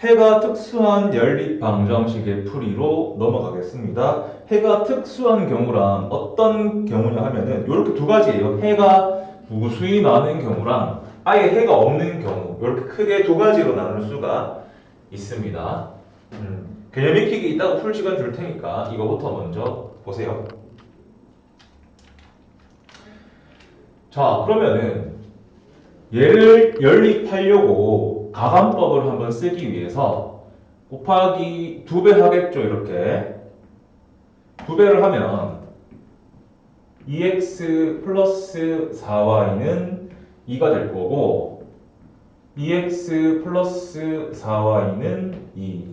해가 특수한 연립 방정식의 풀이로 넘어가겠습니다. 해가 특수한 경우랑 어떤 경우냐 하면은 이렇게 두 가지예요. 해가 무수히 많은 경우랑 아예 해가 없는 경우, 이렇게 크게 두 가지로 나눌 수가 있습니다. 개념 익히기 있다고 풀 시간 줄 테니까 이거부터 먼저 보세요. 자, 그러면은 얘를 연립하려고 가감법을 한번 쓰기 위해서 곱하기 2배 하겠죠. 이렇게 2배를 하면 2x 플러스 4y는 2가 될 거고 2x 플러스 4y는 2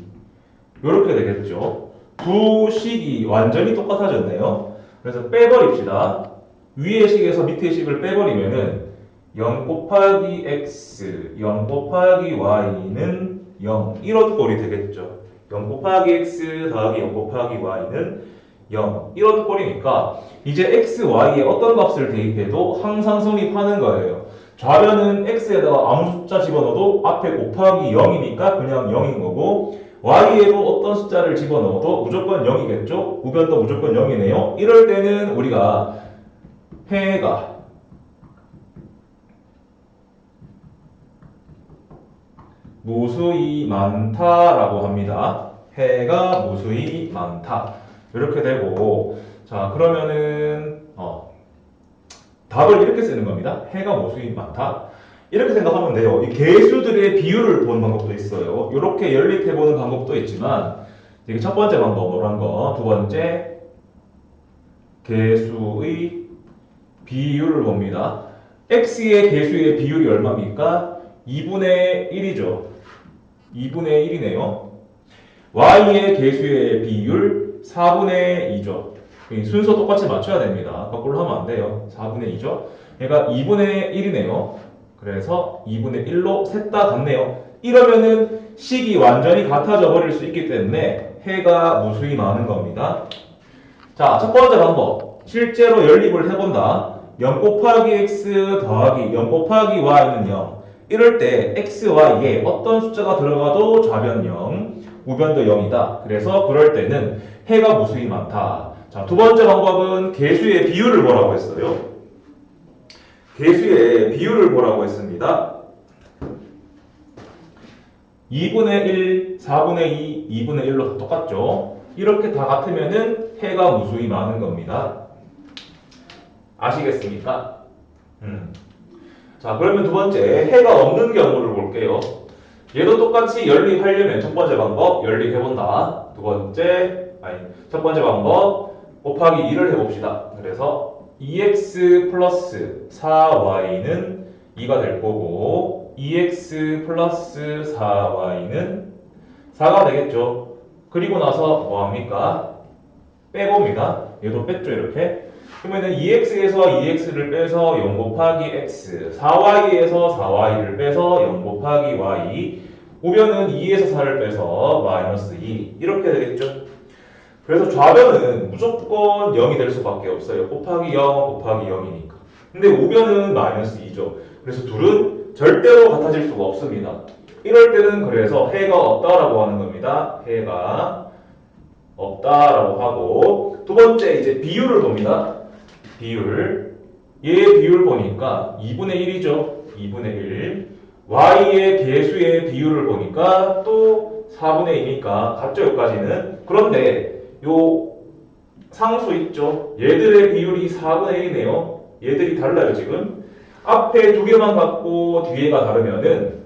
이렇게 되겠죠. 두 식이 완전히 똑같아졌네요. 그래서 빼버립시다. 위의 식에서 밑의 식을 빼버리면은 0 곱하기 x, 0 곱하기 y는 0 이런 꼴이 되겠죠. 0 곱하기 x 더하기 0 곱하기 y는 0 이런 꼴이니까 이제 x, y에 어떤 값을 대입해도 항상 성립하는 거예요. 좌변은 x에다가 아무 숫자 집어넣어도 앞에 곱하기 0이니까 그냥 0인 거고 y에도 어떤 숫자를 집어넣어도 무조건 0이겠죠? 우변도 무조건 0이네요. 이럴 때는 우리가 해가 무수히 많다라고 합니다. 해가 무수히 많다. 이렇게 되고, 자, 그러면은, 답을 이렇게 쓰는 겁니다. 해가 무수히 많다. 이렇게 생각하면 돼요. 이 개수들의 비율을 보는 방법도 있어요. 이렇게 연립해보는 방법도 있지만, 이게 첫 번째 방법, 노란 거. 두 번째, 개수의 비율을 봅니다. x의 개수의 비율이 얼마입니까? 2분의 1이죠. 2분의 1이네요. y의 개수의 비율 4분의 2죠. 순서 똑같이 맞춰야 됩니다. 거꾸로 하면 안 돼요. 4분의 2죠. 얘가 2분의 1이네요. 그래서 2분의 1로 셋 다 같네요. 이러면은 식이 완전히 같아져 버릴 수 있기 때문에 해가 무수히 많은 겁니다. 자, 첫 번째 방법. 실제로 연립을 해본다. 0 곱하기 x 더하기 0 곱하기 y는 0. 이럴 때 x, y에 어떤 숫자가 들어가도 좌변 0, 우변도 0이다. 그래서 그럴 때는 해가 무수히 많다. 자, 두 번째 방법은 개수의 비율을 보라고 했어요. 개수의 비율을 보라고 했습니다. 2분의 1, 4분의 2, 2분의 1로 똑같죠. 이렇게 다 같으면은 해가 무수히 많은 겁니다. 아시겠습니까? 자, 그러면 두 번째, 해가 없는 경우를 볼게요. 얘도 똑같이 연립하려면 첫 번째 방법, 연립해본다. 첫 번째 방법, 곱하기 2를 해봅시다. 그래서 2x 플러스 4y는 2가 될 거고, 2x 플러스 4y는 4가 되겠죠. 그리고 나서 뭐합니까? 빼봅니다. 얘도 뺐죠, 이렇게. 그러면은 2x에서 2x를 빼서 0 곱하기 x, 4y에서 4y를 빼서 0 곱하기 y, 우변은 2에서 4를 빼서 마이너스 2 이렇게 되겠죠. 그래서 좌변은 무조건 0이 될 수밖에 없어요. 곱하기 0, 곱하기 0이니까. 근데 우변은 마이너스 2죠. 그래서 둘은 절대로 같아질 수가 없습니다. 이럴 때는 그래서 해가 없다라고 하는 겁니다. 해가 없다라고 하고, 두 번째 이제 비율을 봅니다. 비율. 얘의 비율 보니까 2분의 1이죠. 2분의 1. y의 개수의 비율을 보니까 또 4분의 2니까 같죠, 여기까지는. 그런데 요 상수 있죠. 얘들의 비율이 4분의 1이네요. 얘들이 달라요, 지금. 앞에 두 개만 갖고 뒤에가 다르면은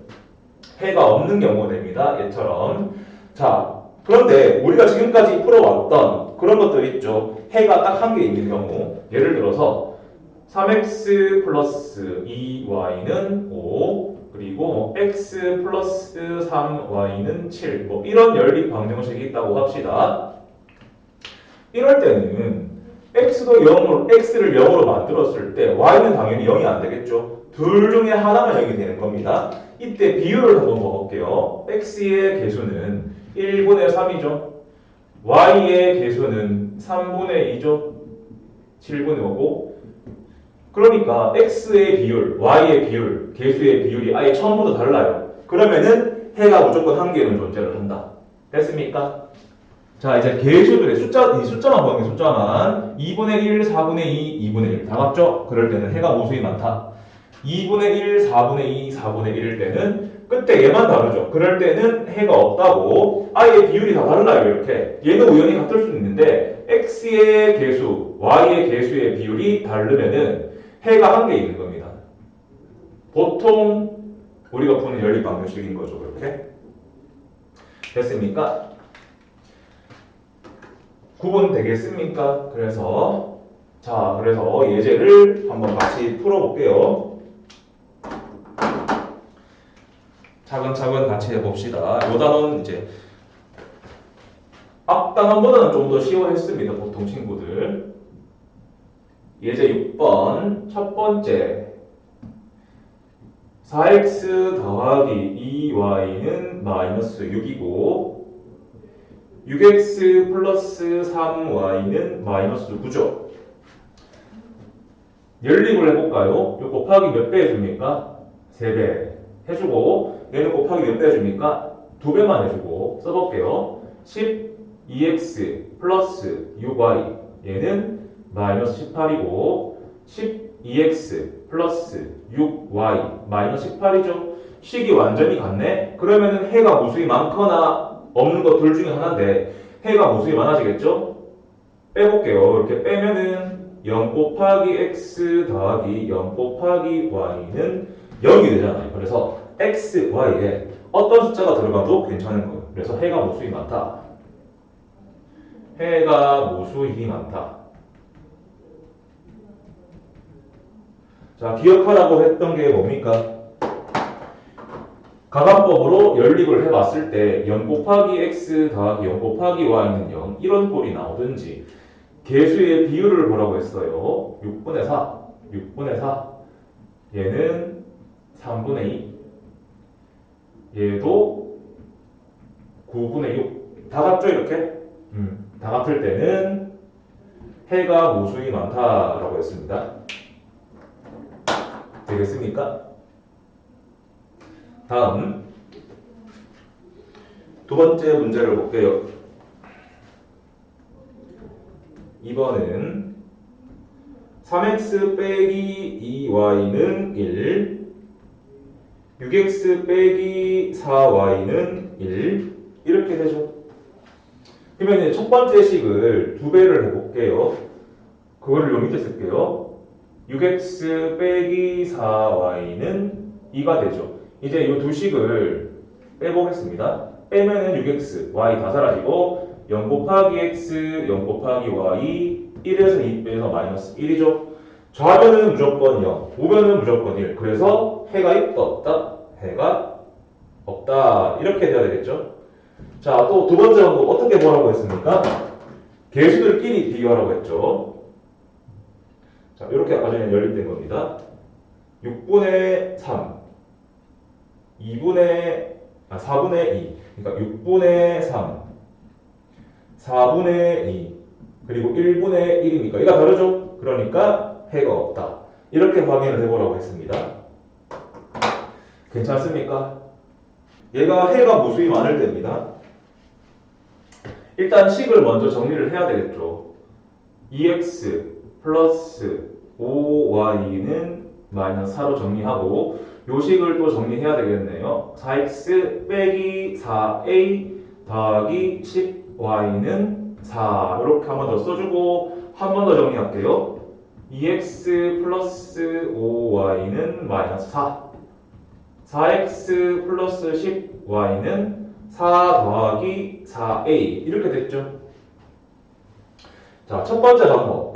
해가 없는 경우가 됩니다. 얘처럼. 자, 그런데 우리가 지금까지 풀어왔던 그런 것들 있죠. 해가 딱 한 개 있는 경우. 예를 들어서 3x 플러스 2y는 5, 그리고 x 플러스 3y는 7. 뭐 이런 연립 방정식이 있다고 합시다. 이럴 때는 x를 0으로 만들었을 때 y는 당연히 0이 안 되겠죠. 둘 중에 하나만 0이 되는 겁니다. 이때 비율을 한번 먹을게요. x의 개수는 1분의 3이죠. y의 개수는 3분의 2죠. 7분의 5고. 그러니까 x의 비율, y의 비율, 개수의 비율이 아예 처음부터 달라요. 그러면은 해가 무조건 한 개는 존재를 한다. 됐습니까? 자, 이제 계수들의 이 숫자만 보는 게 숫자만. 2분의 1, 4분의 2, 2분의 1. 다 같죠? 그럴 때는 해가 무수히 많다. 2분의 1, 4분의 2, 4분의 1일 때는 끝에 얘만 다르죠. 그럴 때는 해가 없다고. 아예 비율이 다 달라요, 이렇게. 얘는 우연히 같을 수 있는데 x의 계수, y의 계수의 비율이 다르면은 해가 한 개 있는 겁니다. 보통 우리가 푸는 연립 방정식인 거죠, 그렇게. 됐습니까? 구분 되겠습니까? 그래서 예제를 한번 같이 풀어볼게요. 차근차근 같이 해봅시다. 요 단어는 이제 앞 단어보다는 좀 더 쉬워했습니다. 보통 친구들. 예제 6번 첫 번째 4x 더하기 2y는 마이너스 6이고 6x 플러스 3y는 마이너스 9죠. 연립을 해볼까요? 요 곱하기 몇 배 해줍니까? 3배 해주고 얘는 곱하기 몇 배 해줍니까? 2배만 해주고 써볼게요. 12x 플러스 6y 얘는 마이너스 18이고 12x 플러스 6y 마이너스 18이죠. 식이 완전히 같네? 그러면은 해가 무수히 많거나 없는 것 둘 중에 하나인데 해가 무수히 많아지겠죠? 빼볼게요. 이렇게 빼면은 0 곱하기 x 더하기 0 곱하기 y는 0이 되잖아요. 그래서 x, y에 어떤 숫자가 들어가도 괜찮은 거예요. 그래서 해가 무수히 많다. 해가 무수히 많다. 자, 기억하라고 했던 게 뭡니까? 가감법으로 연립을 해봤을 때 0 곱하기 x 더하기 0 곱하기 y는 0 이런 꼴이 나오든지 계수의 비율을 보라고 했어요. 6분의 4, 6분의 4 얘는 3분의 2 얘도 9분의 6 다 같죠 이렇게? 다 같을 때는 해가 무수히 많다라고 했습니다. 되겠습니까? 다음 두 번째 문제를 볼게요. 이번은 3x 빼기 2y는 1 6x 빼기 4y는 1 이렇게 되죠. 그러면 이제 첫 번째 식을 2배를 해볼게요. 그거를 요 밑에 쓸게요. 6x 빼기 4y는 2가 되죠. 이제 이 두 식을 빼보겠습니다. 빼면은 6x, y 다 사라지고 0 곱하기 x, 0 곱하기 y 1에서 2 빼서 마이너스 1이죠. 좌변은 무조건 0, 우변은 무조건 1. 그래서 해가 있다 없다? 해가 없다. 이렇게 돼야 되겠죠. 자, 또 두 번째 방법 어떻게 보라고 했습니까? 계수들끼리 비교하라고 했죠. 자, 이렇게 아까 전에 연립된 겁니다. 6분의 3 4분의 2 그러니까 6분의 3 4분의 2 그리고 1분의 1이니까 얘가 다르죠? 그러니까 해가 없다. 이렇게 확인을 해보라고 했습니다. 괜찮습니까? 얘가 해가 무수히 많을 때입니다. 일단 식을 먼저 정리를 해야 되겠죠. 2x 플러스 5y는 마이너스 4로 정리하고 요식을 또 정리해야 되겠네요. 4x 빼기 4a 더하기 10y는 4 이렇게 한 번 더 써주고 한 번 더 정리할게요. 2x 플러스 5y는 마이너스 4 4x 플러스 10y는 4 더하기 4a 이렇게 됐죠. 자, 첫 번째 방법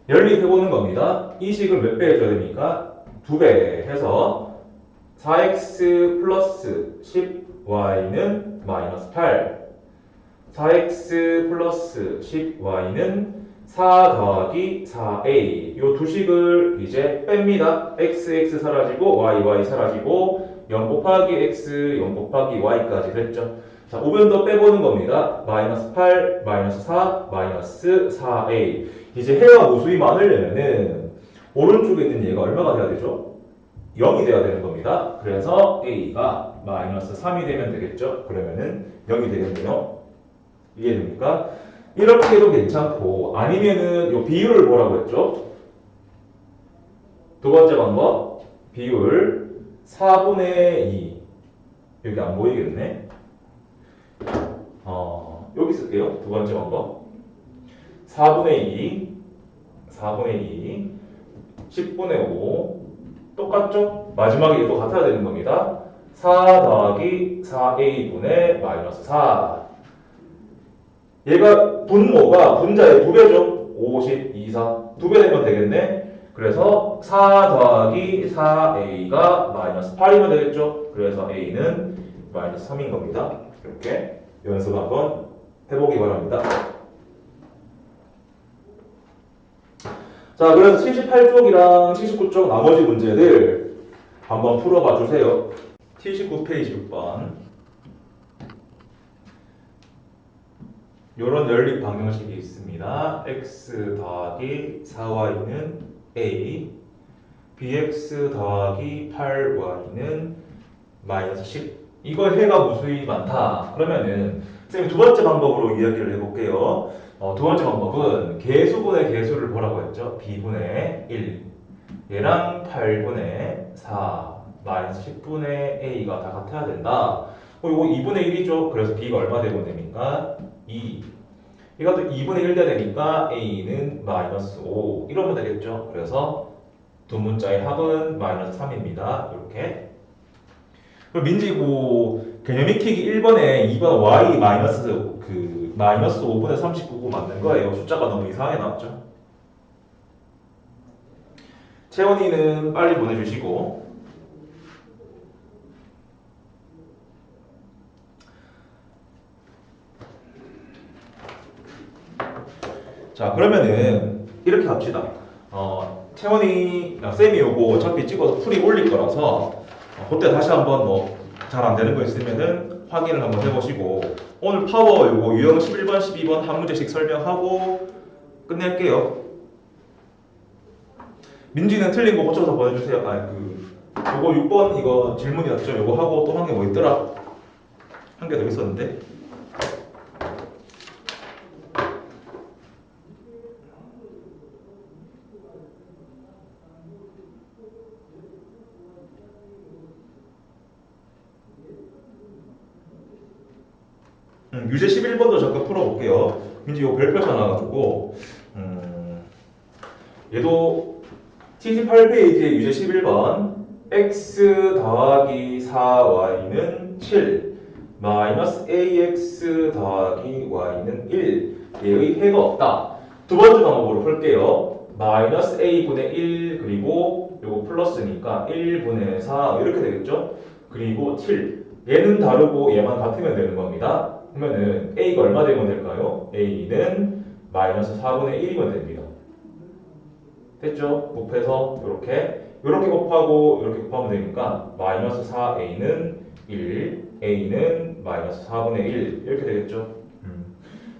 연립해보는 겁니다. 이 식을 몇 배 해줘야 됩니까? 2배 해서 4x 플러스 10y는 마이너스 8 4x 플러스 10y는 4 더하기 4a 이 두 식을 이제 뺍니다. x 사라지고 y 사라지고 0 곱하기 x 0 곱하기 y까지 됐죠. 자, 우변도 빼보는 겁니다. 마이너스 8 마이너스 4 마이너스 4a 이제 해가 무수히 많으려면은 오른쪽에 있는 얘가 얼마가 돼야 되죠? 0이 돼야 되는 겁니다. 그래서 a가 마이너스 3이 되면 되겠죠. 그러면은 0이 되겠네요. 이해됩니까? 이렇게 해도 괜찮고 아니면은 요 비율을 보라고 했죠. 두 번째 방법 비율 4분의 2 여기 안 보이겠네. 여기 쓸게요. 두 번째 방법 4분의 2 10분의 5 똑같죠? 마지막에 얘도 같아야 되는 겁니다. 4 더하기 4a분의 마이너스 4 얘가 분모가 분자의 2배죠. 50, 2, 4 2배 되면 되겠네. 그래서 4 더하기 4a가 마이너스 8이면 되겠죠. 그래서 a는 마이너스 3인 겁니다. 이렇게 연습 한번 해보기 바랍니다. 자, 그래서 78쪽이랑 79쪽 나머지 문제들 한번 풀어봐 주세요. 79페이지 6번. 요런 연립 방정식이 있습니다. x 더하기 4y는 a, bx 더하기 8y는 마이너스 10. 이거 해가 무수히 많다. 그러면은 선생님이 두 번째 방법으로 이야기를 해볼게요. 두 번째 방법은 개수분의 개수를 보라고 했죠. b분의 1 얘랑 8분의 4 마이너스 10분의 a가 다 같아야 된다. 이거 2분의 1이죠. 그래서 b가 얼마 되면 됩니까? 2. 이것도 2분의 1 돼야 되니까 a는 마이너스 5 이러면 되겠죠. 그래서 두 문자의 합은 마이너스 3입니다. 이렇게. 그럼 민지고 개념 익히기 1번에 2번 y 마이너스 5분의 39고 맞는 거예요. 숫자가 너무 이상하게 나왔죠. 채원이는 빨리 보내주시고. 자, 그러면은 이렇게 합시다. 채원이 쌤이 요거 어차피 찍어서 풀이 올릴 거라서 그때 다시 한번 뭐 잘 안 되는 거 있으면은 확인을 한번 해보시고 오늘 파워 요거 유형 11번, 12번 한 문제씩 설명하고 끝낼게요. 민지는 틀린 거 고쳐서 보내주세요. 요거 6번 이거 질문이었죠. 요거 하고 또 한 개 뭐 있더라? 한 개 더 있었는데. 유제 11번도 잠깐 풀어볼게요. 민지 이거 별표 나와가지고 얘도 78페이지에 유제 11번 x 더하기 4y는 7 마이너스 ax 더하기 y는 1 얘의 해가 없다. 두 번째 방법으로 풀게요. 마이너스 a분의 1 그리고 요거 플러스니까 1분의 4 이렇게 되겠죠. 그리고 7 얘는 다르고 얘만 같으면 되는 겁니다. 그러면은 a가 얼마 되면 될까요? a는 마이너스 4분의 1이면 됩니다. 됐죠? 곱해서 이렇게 곱하고 이렇게 곱하면 되니까 마이너스 4a는 1, a는 마이너스 4분의 1 이렇게 되겠죠?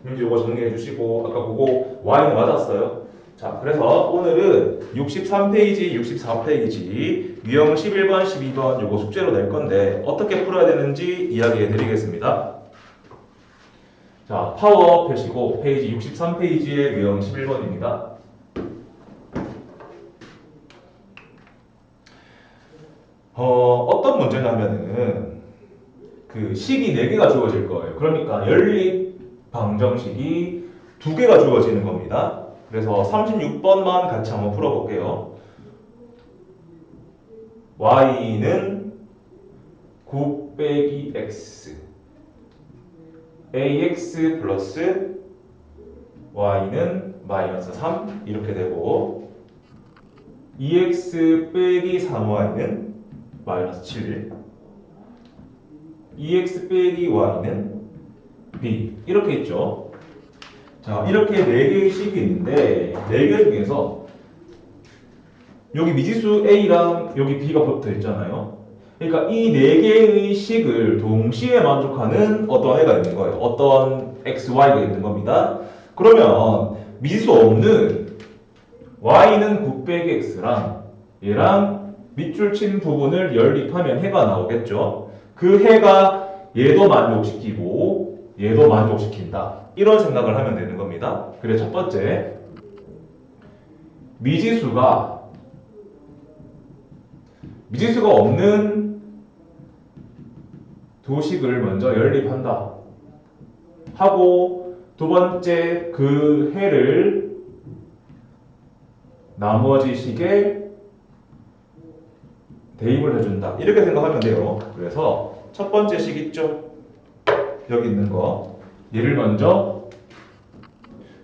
민지 이거 정리해 주시고 아까 그거 y는 맞았어요. 자, 그래서 오늘은 63페이지, 64페이지 유형 11번, 12번 요거 숙제로 낼 건데 어떻게 풀어야 되는지 이야기해 드리겠습니다. 자, 파워 펴시고 페이지 63페이지의 유형 11번입니다. 어떤 문제냐면은 그 식이 4개가 주어질 거예요. 그러니까 연립 방정식이 2개가 주어지는 겁니다. 그래서 36번만 같이 한번 풀어볼게요. y는 9 빼기 x ax 플러스 y는 마이너스 3 이렇게 되고 2x 빼기 3y는 마이너스 7 2x 빼기 y는 b 이렇게 있죠. 자, 이렇게 4개의 식이 있는데 4개 중에서 여기 미지수 a랑 여기 b가 붙어 있잖아요. 그러니까 이 4개의 식을 동시에 만족하는 어떤 애가 있는 거예요. 어떤 x, y가 있는 겁니다. 그러면 미지수 없는 y는 9 빼기 x랑 얘랑 밑줄 친 부분을 연립하면 해가 나오겠죠. 그 해가 얘도 만족시키고 얘도 만족시킨다. 이런 생각을 하면 되는 겁니다. 그래서 첫 번째, 미지수가 없는 도식을 먼저 연립한다 하고, 두 번째 그 해를 나머지 식에 대입을 해준다. 이렇게 생각하면 돼요. 그래서 첫 번째 식 있죠? 여기 있는 거. 얘를 먼저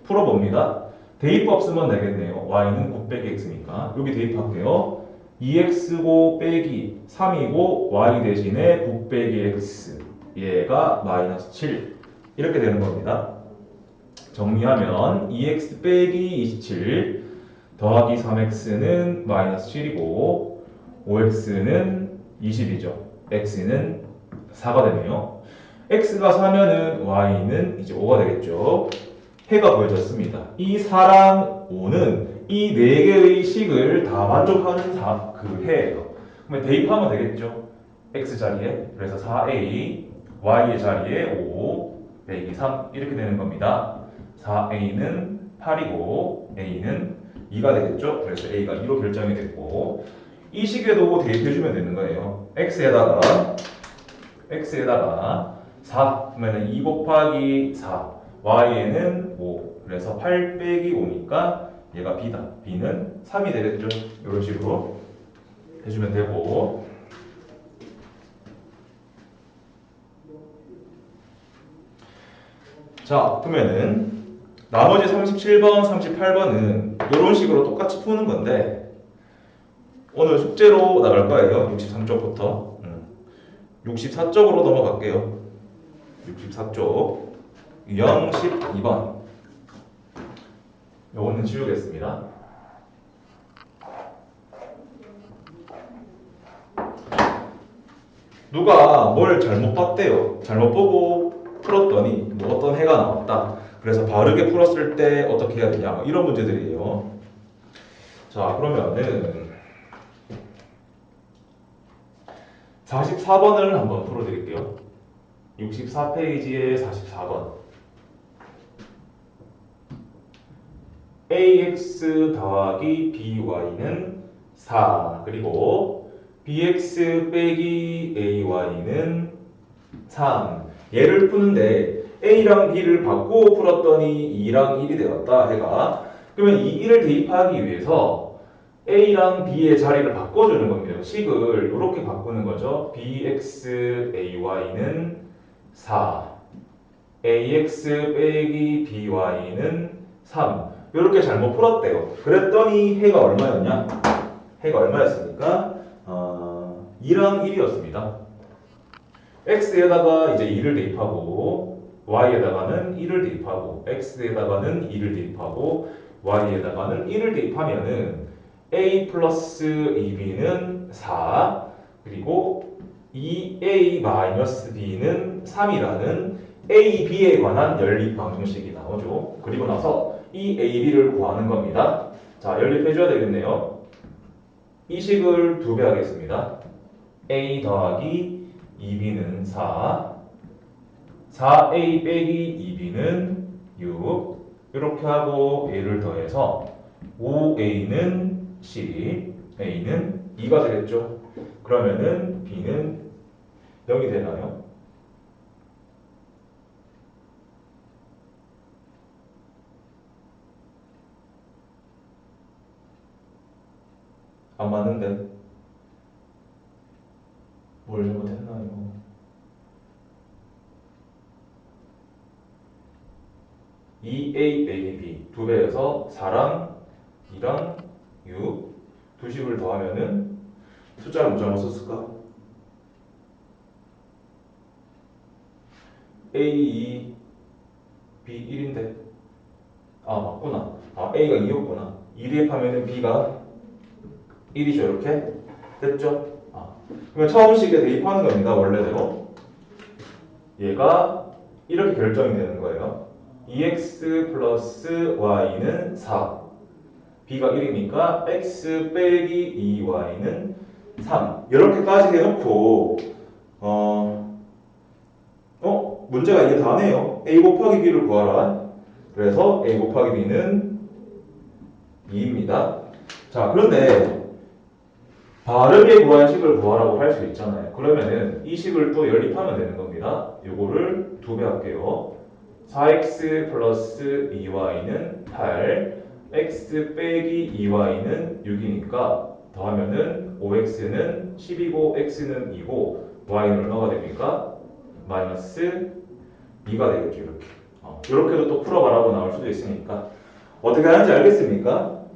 풀어봅니다. 대입법 쓰면 되겠네요. y는 9 빼기 x니까. 여기 대입할게요. 2x고 빼기 3이고 y 대신에 9 빼기 x. 얘가 마이너스 7. 이렇게 되는 겁니다. 정리하면 2x 빼기 27 더하기 3x는 마이너스 7이고 5x는 20이죠. x는 4가 되네요. x가 4면은 y는 이제 5가 되겠죠. 해가 보여졌습니다. 이 4랑 5는 이 4개의 식을 다 만족하는 그 해예요. 그러면 대입하면 되겠죠. x 자리에. 그래서 4a, y의 자리에 5 빼기 3 이렇게 되는 겁니다. 4a는 8이고 a는 2가 되겠죠. 그래서 a가 2로 결정이 됐고, 이 식에도 대입해주면 되는 거예요. x에다가 4 그러면 2 곱하기 4 y에는 5 그래서 8 빼기 5니까 얘가 b다. b는 3이 되겠죠. 이런 식으로 해주면 되고, 자 그러면은 나머지 37번, 38번은 이런 식으로 똑같이 푸는 건데 오늘 숙제로 나갈 거예요. 63쪽부터 64쪽으로 넘어갈게요. 64쪽 0, 12번 요거는 지우겠습니다. 누가 뭘 잘못 봤대요. 잘못 보고 풀었더니 뭐 어떤 해가 나왔다. 그래서 바르게 풀었을 때 어떻게 해야 되냐, 이런 문제들이에요. 자 그러면은 44번을 한번 풀어드릴게요. 64페이지에 44번. ax 더하기 by는 4 그리고 bx 빼기 ay는 3. 얘를 푸는데 a랑 b를 바꾸고 풀었더니 2랑 1이 되었다 해가. 그러면 이 1을 대입하기 위해서 a랑 b의 자리를 바꿔주는 겁니다. 식을 이렇게 바꾸는 거죠. bx ay는 4 ax 빼기 by는 3. 이렇게 잘못 풀었대요. 그랬더니 해가 얼마였냐? 해가 얼마였습니까? 2랑 1이었습니다. x에다가 이제 2를 대입하고 y에다가는 1을 대입하고 x에다가는 2를 대입하고 y에다가는 1을 대입하면은 a 플러스 2b는 4 그리고 2a 마이너스 b는 3이라는 a, b에 관한 연립 방정식이 나오죠. 그리고 나서 이 a, b를 구하는 겁니다. 자, 연립해줘야 되겠네요. 이 식을 2배 하겠습니다. a 더하기 2b는 4 4a 빼기 2b는 6 이렇게 하고 a를 더해서 5a는 12 a는 2가 되겠죠. 그러면은 b는 0이 되나요? 안 맞는데 뭘 잘못했나요? a 빼기 b 2배여서 4랑 2랑 6 두 식을 더하면은 숫자를 뭐 잘못 썼을까? a 2 b 1인데 맞구나. a가 2였구나. 2 대입하면은 b가 1이죠. 이렇게 됐죠? 그러면 처음 식에 대입하는 겁니다. 원래대로 얘가 이렇게 결정이 되는 거예요. 2x 플러스 y는 4 b가 1이니까 x 빼기 2y는 3 이렇게까지 해놓고 문제가 이게 다네요. a 곱하기 b를 구하라. 그래서 a 곱하기 b는 2입니다. 자, 그런데 바르게 구한 식을 구하라고 할 수 있잖아요. 그러면은 이 식을 또 연립하면 되는 겁니다. 요거를 2배 할게요. 4x 플러스 2y는 8, x 빼기 2y는 6이니까 더하면은 5x는 10이고 x는 2고 y는 얼마가 됩니까? 마이너스 2가 되겠죠. 이렇게. 이렇게도 또 풀어봐라고 나올 수도 있으니까 어떻게 하는지 알겠습니까?